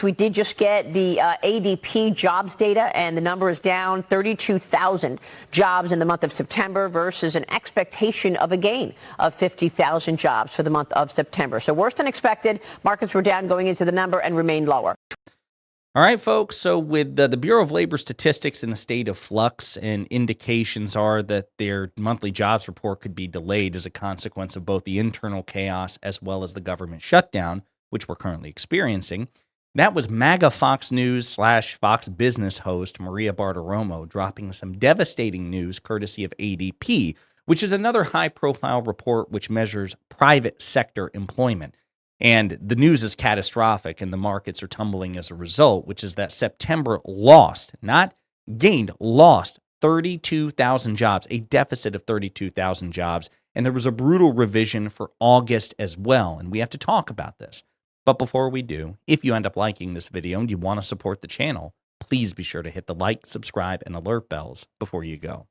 we did just get the ADP jobs data, and the number is down 32,000 jobs in the month of September versus an expectation of a gain of 50,000 jobs for the month of September. So worse than expected. Markets were down going into the number and remained lower. All right, folks, so with the Bureau of Labor Statistics in a state of flux, and indications are that their monthly jobs report could be delayed as a consequence of both the internal chaos as well as the government shutdown, which we're currently experiencing. That was MAGA Fox News / Fox Business host Maria Bartiromo dropping some devastating news courtesy of ADP, which is another high-profile report which measures private sector employment. And the news is catastrophic, and the markets are tumbling as a result, which is that September lost, not gained, lost 32,000 jobs, a deficit of 32,000 jobs. And there was a brutal revision for August as well. And we have to talk about this. But before we do, if you end up liking this video and you want to support the channel, please be sure to hit the like, subscribe, and alert bells before you go.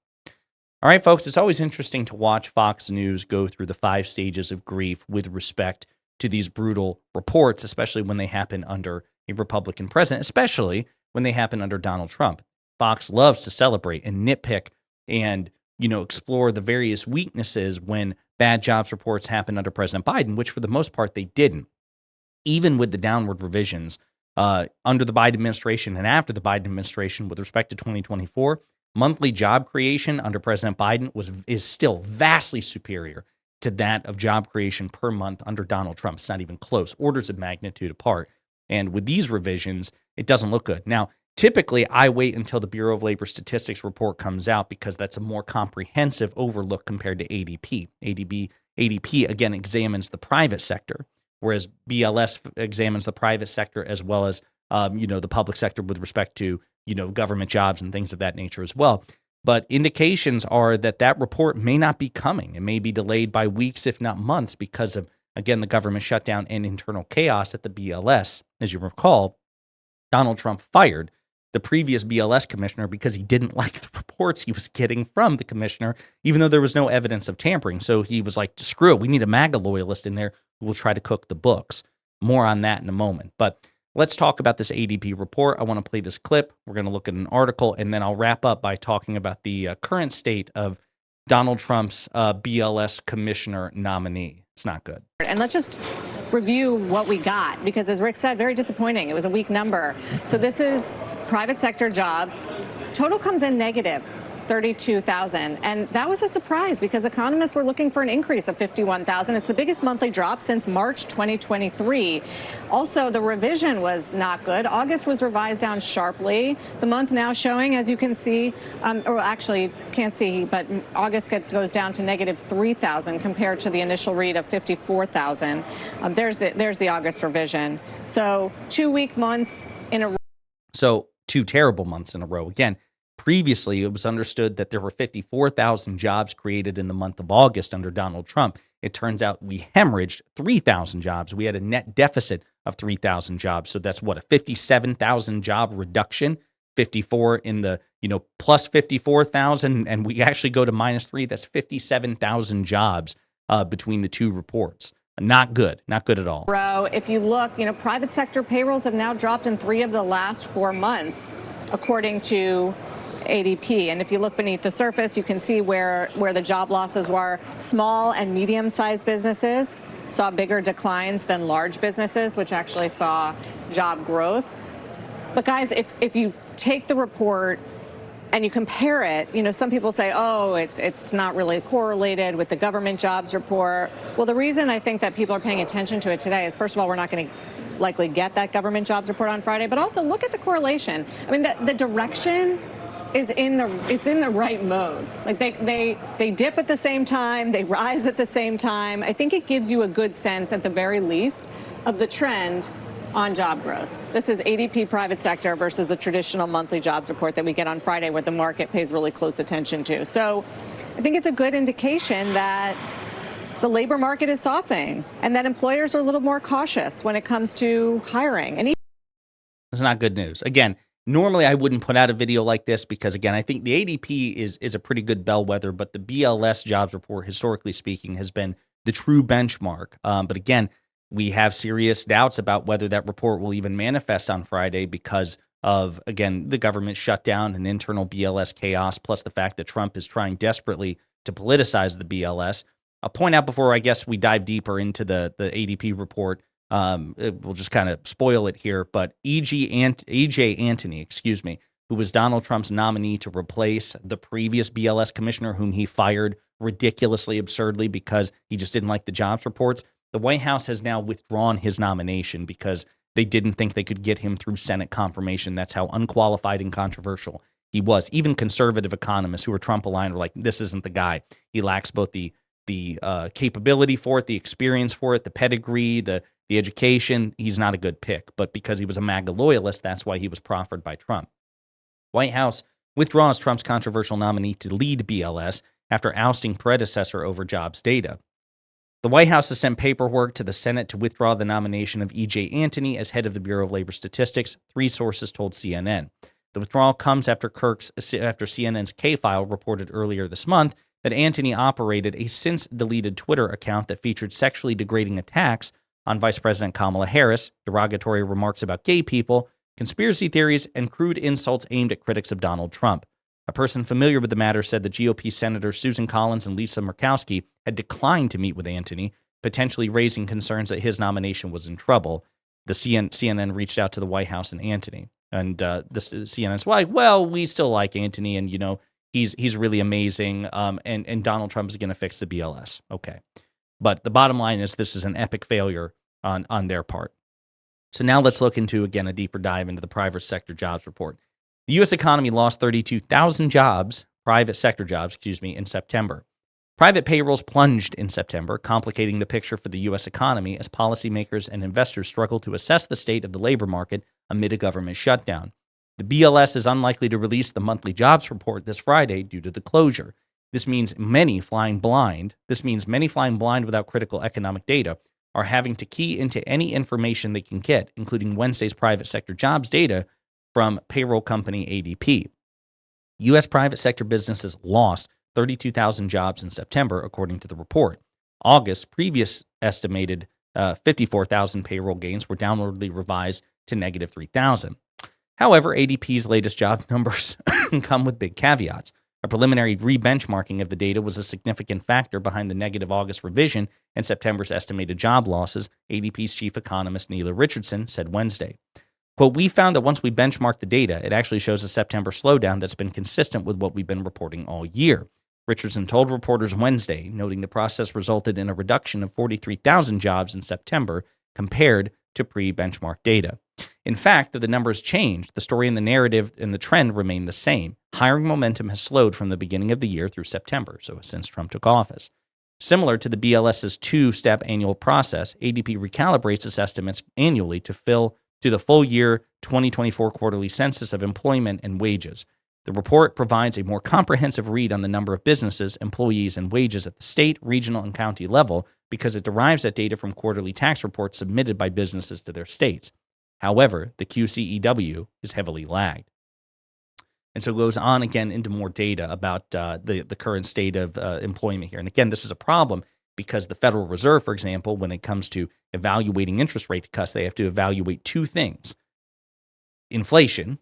All right, folks, it's always interesting to watch Fox News go through the 5 stages of grief with respect to these brutal reports, especially when they happen under a Republican president, especially when they happen under Donald Trump. Fox loves to celebrate and nitpick and, explore the various weaknesses when bad jobs reports happen under President Biden, which for the most part they didn't. Even with the downward revisions under the Biden administration and after the Biden administration with respect to 2024, monthly job creation under President Biden is still vastly superior to that of job creation per month under Donald Trump. It's not even close, orders of magnitude apart. And with these revisions, it doesn't look good. Now, typically, I wait until the Bureau of Labor Statistics report comes out because that's a more comprehensive overlook compared to ADP. ADP again, examines the private sector, whereas BLS examines the private sector as well as, the public sector with respect to, government jobs and things of that nature as well. But indications are that report may not be coming. It may be delayed by weeks, if not months, because of, again, the government shutdown and internal chaos at the BLS. As you recall, Donald Trump fired the previous BLS commissioner because he didn't like the reports he was getting from the commissioner, even though there was no evidence of tampering. So he was like, screw it, we need a MAGA loyalist in there who will try to cook the books. More on that in a moment. But let's talk about this ADP report. I want to play this clip. We're going to look at an article, and then I'll wrap up by talking about the current state of Donald Trump's BLS commissioner nominee. It's not good. And let's just review what we got, because as Rick said, very disappointing. It was a weak number. So this is private sector jobs. Total comes in negative 32,000. And that was a surprise because economists were looking for an increase of 51,000. It's the biggest monthly drop since March 2023. Also, the revision was not good. August was revised down sharply. The month now showing, as you can see, or actually can't see, but August goes down to negative 3,000 compared to the initial read of 54,000. There's the August revision. So 2 weak months in a row. So 2 terrible months in a row. Again, previously, it was understood that there were 54,000 jobs created in the month of August under Donald Trump. It turns out we hemorrhaged 3,000 jobs. We had a net deficit of 3,000 jobs. So that's what, a 57,000 job reduction, 54 in the, plus 54,000. And we actually go to -3. That's 57,000 jobs between the 2 reports. Not good. Not good at all. If you look, private sector payrolls have now dropped in 3 of the last 4 months, according to ADP. And if you look beneath the surface, you can see where the job losses were. Small and medium-sized businesses saw bigger declines than large businesses, which actually saw job growth. But guys, if you take the report and you compare it, some people say, oh, it's not really correlated with the government jobs report. Well, the reason I think that people are paying attention to it today is, first of all, we're not going to likely get that government jobs report on Friday, but also look at the correlation. I mean, the direction is in the right mode. Like they dip at the same time, they rise at the same time. I think it gives you a good sense, at the very least, of the trend on job growth. This is ADP private sector versus the traditional monthly jobs report that we get on Friday, where the market pays really close attention to. So I think it's a good indication that the labor market is softening and that employers are a little more cautious when it comes to hiring. And it's not good news. Again, normally I wouldn't put out a video like this because, again, I think the ADP is a pretty good bellwether, but the BLS jobs report, historically speaking, has been the true benchmark. But again, We have serious doubts about whether that report will even manifest on Friday because of, again, the government shutdown and internal BLS chaos, plus the fact that Trump is trying desperately to politicize the BLS. I'll point out before I guess we dive deeper into the ADP report, we'll just kind of spoil it here, but E.J. Antony, who was Donald Trump's nominee to replace the previous BLS commissioner whom he fired ridiculously, absurdly, because he just didn't like the jobs reports. The White House has now withdrawn his nomination because they didn't think they could get him through Senate confirmation. That's how unqualified and controversial he was. Even conservative economists who are Trump aligned were like, this isn't the guy. He lacks both the capability for it, the experience for it, the pedigree, the education. He's not a good pick. But because he was a MAGA loyalist, that's why he was proffered by Trump. White House withdraws Trump's controversial nominee to lead BLS after ousting predecessor over jobs data. The White House has sent paperwork to the Senate to withdraw the nomination of E.J. Antony as head of the Bureau of Labor Statistics, 3 sources told CNN. The withdrawal comes after CNN's K-File reported earlier this month that Antony operated a since-deleted Twitter account that featured sexually degrading attacks on Vice President Kamala Harris, derogatory remarks about gay people, conspiracy theories, and crude insults aimed at critics of Donald Trump. A person familiar with the matter said that GOP Senators Susan Collins and Lisa Murkowski had declined to meet with Antony, potentially raising concerns that his nomination was in trouble. The CNN reached out to the White House and Antony. And CNN's like, well, we still like Antony, and, he's really amazing, and Donald Trump is going to fix the BLS. Okay. But the bottom line is this is an epic failure on their part. So now let's look into, again, a deeper dive into the private sector jobs report. The U.S. economy lost 32,000 jobs, private sector jobs, in September. Private payrolls plunged in September, complicating the picture for the U.S. economy as policymakers and investors struggle to assess the state of the labor market amid a government shutdown. The BLS is unlikely to release the monthly jobs report this Friday due to the closure. This means many flying blind without critical economic data are having to key into any information they can get, including Wednesday's private sector jobs data from payroll company ADP. U.S. private sector businesses lost 32,000 jobs in September, according to the report. August's previous estimated 54,000 payroll gains were downwardly revised to negative 3,000. However, ADP's latest job numbers come with big caveats. A preliminary re-benchmarking of the data was a significant factor behind the negative August revision and September's estimated job losses, ADP's chief economist Neela Richardson said Wednesday. Quote, we found that once we benchmark the data, it actually shows a September slowdown that's been consistent with what we've been reporting all year. Richardson told reporters Wednesday, noting the process resulted in a reduction of 43,000 jobs in September compared to pre-benchmark data. In fact, if the numbers changed, the story and the narrative and the trend remain the same. Hiring momentum has slowed from the beginning of the year through September, so since Trump took office. Similar to the BLS's 2-step annual process, ADP recalibrates its estimates annually to the full year 2024 quarterly census of employment and wages. The report provides a more comprehensive read on the number of businesses, employees, and wages at the state, regional, and county level because it derives that data from quarterly tax reports submitted by businesses to their states. However, the QCEW is heavily lagged. And so it goes on again into more data about the current state of employment here. And again, this is a problem because the Federal Reserve, for example, when it comes to evaluating interest rate cuts, they have to evaluate 2 things: inflation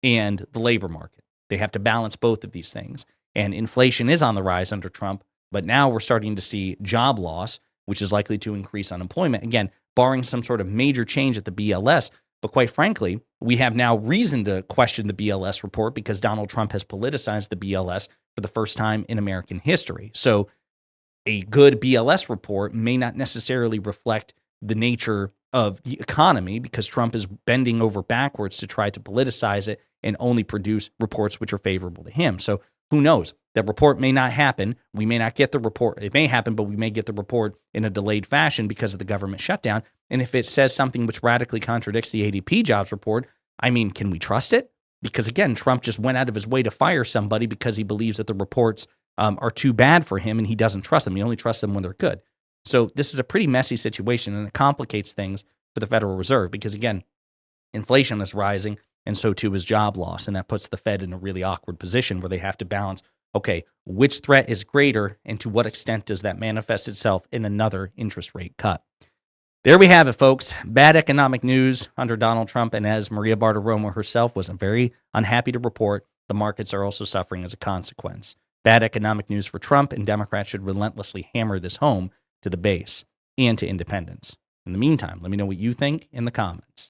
and the labor market. They have to balance both of these things. And inflation is on the rise under Trump, but now we're starting to see job loss, which is likely to increase unemployment. Again, barring some sort of major change at the BLS. But quite frankly, we have now reason to question the BLS report because Donald Trump has politicized the BLS for the first time in American history. So a good BLS report may not necessarily reflect the nature of the economy because Trump is bending over backwards to try to politicize it and only produce reports which are favorable to him. So who knows? That report may not happen. We may not get the report. It may happen, but we may get the report in a delayed fashion because of the government shutdown. And if it says something which radically contradicts the ADP jobs report, I mean, can we trust it? Because again, Trump just went out of his way to fire somebody because he believes that the reports are too bad for him and he doesn't trust them. He only trusts them when they're good. So this is a pretty messy situation and it complicates things for the Federal Reserve because again, inflation is rising and so too is job loss. And that puts the Fed in a really awkward position where they have to balance, okay, which threat is greater and to what extent does that manifest itself in another interest rate cut? There we have it, folks. Bad economic news under Donald Trump. And as Maria Bartiromo herself was very unhappy to report, the markets are also suffering as a consequence. Bad economic news for Trump, and Democrats should relentlessly hammer this home to the base and to independents. In the meantime, let me know what you think in the comments.